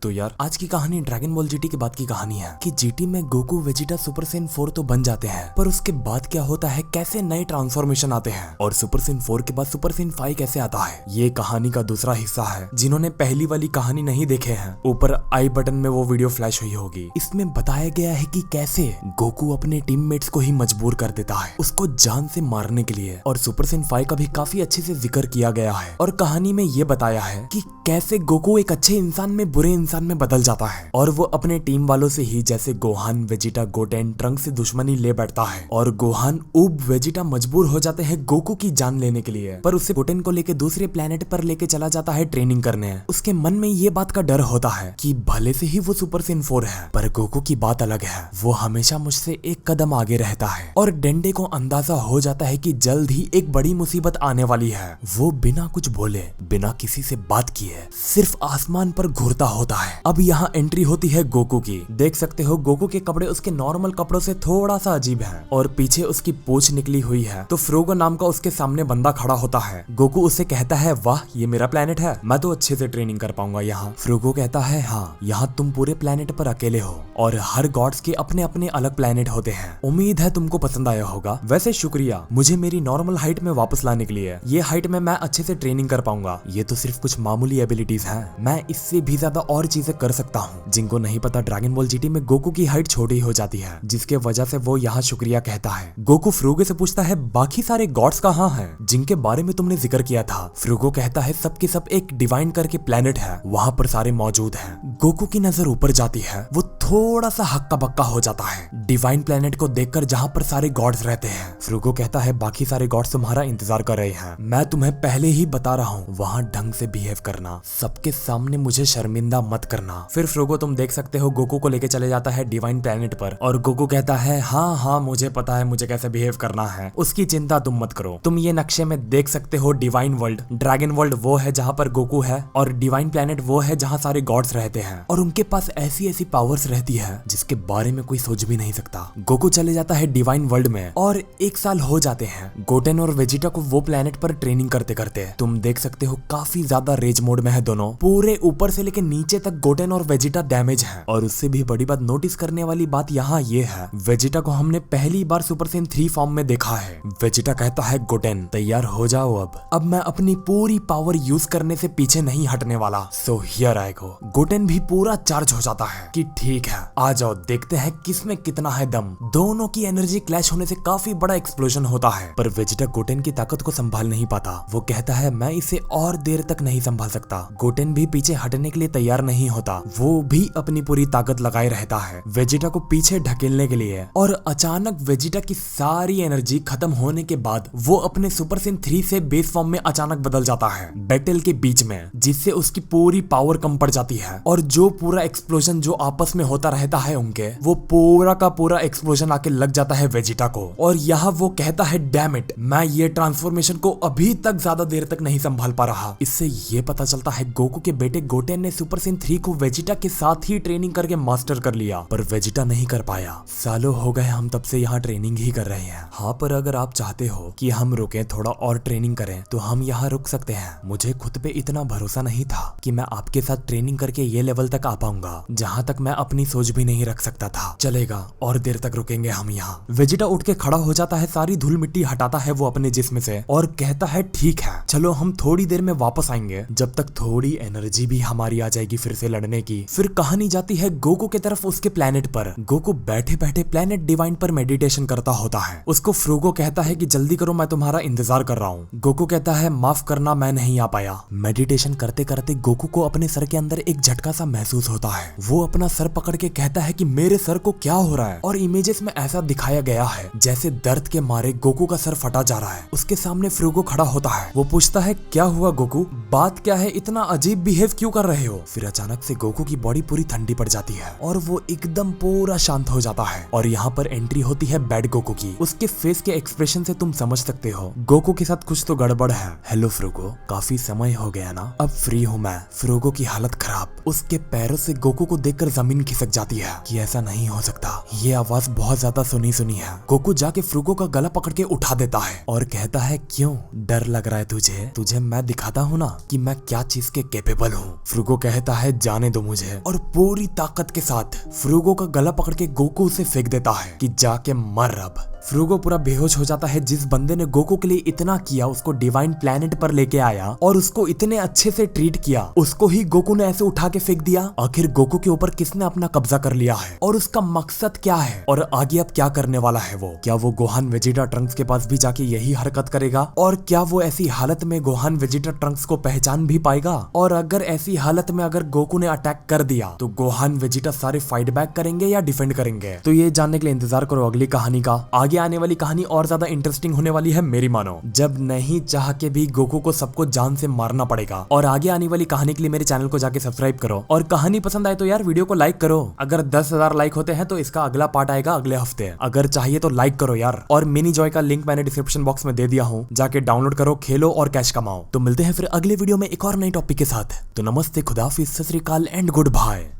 तो यार आज की कहानी ड्रैगन बॉल जीटी के बाद की कहानी है कि जीटी में गोकू वेजिटा सुपर सेन 4 तो बन जाते हैं, पर उसके बाद क्या होता है, कैसे नए ट्रांसफॉर्मेशन आते हैं और सुपर सेन 4 के बाद सुपर सेन 5 कैसे आता है। ये कहानी का दूसरा हिस्सा है। जिन्होंने पहली वाली कहानी नहीं देखे हैं, ऊपर आई बटन में वो वीडियो फ्लैश हुई होगी। इसमें बताया गया है कि कैसे गोकू अपने टीममेट्स को ही मजबूर कर देता है उसको जान से मारने के लिए, और सुपर सेन 5 का भी काफी अच्छे से जिक्र किया गया है। और कहानी में ये बताया है कि कैसे गोकू एक अच्छे इंसान में बुरे इंसान में बदल जाता है, और वो अपने टीम वालों से ही, जैसे गोहान, वेजिटा, गोटेन, ट्रंक से दुश्मनी ले बैठता है, और गोहान, ऊब, वेजिटा मजबूर हो जाते हैं गोकू की जान लेने के लिए। पर उसे गोटेन को लेके दूसरे प्लेनेट पर लेके चला जाता है ट्रेनिंग करने। उसके मन में ये बात का डर होता है कि भले से ही वो सुपर सेन 4 है, पर गोकू की बात अलग है। वो हमेशा मुझसे एक कदम आगे रहता है, और डेंडे को अंदाजा हो जाता है कि जल्द ही एक बड़ी मुसीबत आने वाली है। वो बिना कुछ बोले, बिना किसी से बात किए, सिर्फ आसमान पर घूरता होता है। अब यहाँ एंट्री होती है गोकू की। देख सकते हो गोकू के कपड़े उसके नॉर्मल कपड़ों से थोड़ा सा अजीब हैं, और पीछे उसकी पूंछ निकली हुई है। तो फ्रोगो नाम का उसके सामने बंदा खड़ा होता है। गोकू उससे कहता है, वाह ये मेरा प्लेनेट है, मैं तो अच्छे से ट्रेनिंग कर पाऊंगा यहाँ। फ्रोगो कहता है, हाँ यहाँ तुम पूरे प्लेनेट पर अकेले हो, और हर गॉड्स के अपने अपने अलग प्लेनेट होते हैं। उम्मीद है तुमको पसंद आया होगा। वैसे शुक्रिया मुझे मेरी नॉर्मल हाइट में वापस लाने के लिए। ये हाइट में मैं अच्छे से ट्रेनिंग कर पाऊंगा। ये तो सिर्फ कुछ मामूली एबिलिटीज हैं, मैं इससे भी ज्यादा और चीजें कर सकता हूँ। जिनको नहीं पता, ड्रैगन बॉल जीटी में गोकू की हाइट छोटी हो जाती है, जिसके वजह से वो यहाँ शुक्रिया कहता है। गोकू फ्रूगो से पूछता है, बाकी सारे गॉड्स कहाँ हैं जिनके बारे में तुमने जिक्र किया था। फ्रूगो कहता है, सब के सब एक डिवाइन करके प्लेनेट है, वहाँ पर सारे मौजूद हैं। गोकू की नजर ऊपर जाती है, वो थोड़ा सा हक्का बक्का हो जाता है डिवाइन प्लेनेट को देखकर, जहाँ पर सारे गॉड्स रहते हैं। फ्रूगो कहता है, बाकी सारे गॉड्स तुम्हारा इंतजार कर रहे हैं, मैं तुम्हें पहले ही बता रहा हूँ, वहाँ ढंग से बिहेव करना, सबके सामने मुझे शर्मिंदा मत करना। फिर फ्रूगो तुम देख सकते हो गोकू को लेके चले जाता है डिवाइन प्लेनेट पर, और गोकू कहता है, हाँ हाँ मुझे पता है मुझे कैसे बिहेव करना है, उसकी चिंता तुम मत करो। तुम ये नक्शे में देख सकते हो डिवाइन वर्ल्ड, ड्रैगन वर्ल्ड वो है जहाँ पर गोकू है, और डिवाइन प्लेनेट वो है जहाँ सारे गॉड्स रहते हैं, और उनके पास ऐसी ऐसी पावर्स रहती है जिसके बारे में कोई सोच भी नहीं सकता। गोकू चले जाता है डिवाइन वर्ल्ड में, और 1 साल हो जाते हैं गोटेन और वेजिटा को वो प्लेनेट पर ट्रेनिंग करते करते। तुम देख सकते हो काफी ज्यादा रेज मोड में है दोनों, पूरे ऊपर से लेके नीचे तक गोटेन और वेजिटा डैमेज है। और उससे भी बड़ी बात, नोटिस करने वाली बात यहाँ ये है, वेजिटा को हमने पहली बार सुपर सेन 3 फॉर्म में देखा है। वेजिटा कहता है, गोटेन तैयार हो जाओ, अब मैं अपनी पूरी पावर यूज करने से पीछे नहीं हटने वाला, so here I go. Goten भी पूरा चार्ज हो जाता है कि ठीक है आ जाओ, देखते हैं किसमें कितना है दम। दोनों की एनर्जी क्लैश होने से काफी बड़ा एक्सप्लोजन होता है, पर वेजिटा गोटेन की ताकत को संभाल नहीं पाता। वो कहता है, मैं इसे और देर तक नहीं संभाल सकता। गोटेन भी पीछे हटने के लिए तैयार नहीं होता, वो भी अपनी पूरी ताकत लगाए रहता है वेजिटा को पीछे ढकेलने के लिए। और अचानक वेजिटा की सारी एनर्जी खत्म होने के बाद वो अपने सुपर सेन 3 से बेस फॉर्म में अचानक बदल जाता है बैटल के बीच में, जिससे उसकी पूरी पावर कम पड़ जाती है, और जो पूरा एक्सप्लोजन जो आपस में होता रहता है उनके, वो पूरा का पूरा एक्सप्लोजन आके लग जाता है वेजिटा को। और यहाँ वो कहता है, डैम इट, मैं ये ट्रांसफॉर्मेशन को अभी तक ज्यादा देर तक नहीं संभाल पा रहा। इससे ये पता चलता है गोकू के बेटे गोटेन ने सुपर सेन 3 को वेजिटा के साथ ही ट्रेनिंग करके मास्टर कर लिया, पर वेजिटा नहीं कर पाया। सालों हो गए हम तब से यहाँ ट्रेनिंग ही कर रहे हैं। हाँ, पर अगर आप चाहते हो कि हम रुके, थोड़ा और ट्रेनिंग करें, तो हम यहाँ रुक सकते हैं। मुझे खुद पे इतना भरोसा नहीं था कि मैं आपके साथ ट्रेनिंग करके ये लेवल तक आ पाऊंगा, जहाँ तक मैं अपनी सोच भी नहीं रख सकता था। चलेगा, और देर तक रुकेंगे हम यहाँ। वेजिटा उठ के खड़ा हो जाता है, सारी धूल मिट्टी हटाता है वो अपने जिस्म से, और कहता है, ठीक है चलो हम थोड़ी देर में वापस आएंगे, जब तक थोड़ी एनर्जी भी हमारी आ जाएगी फिर से लड़ने की। फिर कहानी जाती है गोकू की तरफ, उसके प्लेनेट पर। गोकू बैठे बैठे प्लेनेट डिवाइन पर मेडिटेशन करता होता है। उसको फ्रूगो कहता है कि जल्दी करो, मैं तुम्हारा इंतजार कर रहा हूँ। गोकू कहता है, माफ करना मैं नहीं आ पाया। मेडिटेशन करते करते गोकू को अपने सर के अंदर एक झटका सा महसूस होता है। वो अपना सर पकड़ के कहता है कि मेरे सर को क्या हो रहा है, और इमेजेस में ऐसा दिखाया गया है जैसे दर्द के मारे गोकू का सर फटा जा रहा है। उसके सामने फ्रूगो खड़ा होता है। वो पूछता है, क्या हुआ गोकू, बात क्या है, इतना अजीब बिहेव क्यों कर रहे हो। फिर अचानक से गोकू की बॉडी पूरी ठंडी पड़ जाती है, और वो एकदम पूरा शांत हो जाता है। और यहाँ पर एंट्री होती है बैड गोकू की। उसके फेस के एक्सप्रेशन से तुम समझ सकते हो गोकू के साथ कुछ तो गड़बड़ है। हेलो फ्रूगो, काफी समय हो गया ना, अब फ्री हूँ मैं। फ्रूगो की हालत खराब, उसके पैरों से गोकू को देखकर जमीन खिसक जाती है कि ऐसा नहीं हो सकता, ये आवाज बहुत ज्यादा सुनी सुनी है। गोकू जाके फ्रूगो का गला पकड़ के उठा देता है और कहता है, क्यों डर लग रहा है तुझे मैं दिखाता हूँ ना कि मैं क्या चीज के कैपेबल हूँ। फ्रूगो कहता है, है जाने दो मुझे, और पूरी ताकत के साथ फ्रूगो का गला पकड़ के गोकू उसे फेंक देता है कि जाके मर अब। फ्रूगो पूरा बेहोश हो जाता है। जिस बंदे ने गोकू के लिए इतना किया, उसको डिवाइन प्लेनेट पर लेके आया और उसको इतने अच्छे से ट्रीट किया, उसको ही गोकू ने ऐसे उठा के फेंक दिया। आखिर गोकू के ऊपर किसने अपना कब्जा कर लिया है और उसका मकसद क्या है और आगे अब क्या करने वाला है वो? क्या वो गोहान वेजिटा ट्रंक्स के पास भी जाके यही हरकत करेगा? और क्या वो ऐसी हालत में गोहान वेजिटा ट्रंक्स को पहचान भी पाएगा? और अगर ऐसी हालत में अगर गोकू ने अटैक कर दिया तो गोहान वेजिटा सारे फाइट बैक करेंगे या डिफेंड करेंगे? तो ये जानने के लिए इंतजार करो अगली कहानी का। आगे आने वाली कहानी और ज्यादा इंटरेस्टिंग होने वाली है मेरी मानो, जब नहीं चाह के भी गोकू को सबको जान से मारना पड़ेगा। और आगे आने वाली कहानी के लिए मेरे चैनल को जाके सब्सक्राइब करो, और कहानी पसंद आए तो यार वीडियो को लाइक करो। अगर 10,000 लाइक होते हैं तो इसका अगला पार्ट आएगा अगले हफ्ते। अगर चाहिए तो लाइक करो यार। और मिनी जॉय का लिंक मैंने डिस्क्रिप्शन बॉक्स में दे दिया हूँ, जाके डाउनलोड करो, खेलो और कैश कमाओ। तो मिलते हैं फिर अगले वीडियो में एक और नई टॉपिक के साथ। तो नमस्ते, खुदाफिज, सत श्री अकाल एंड गुड बाय।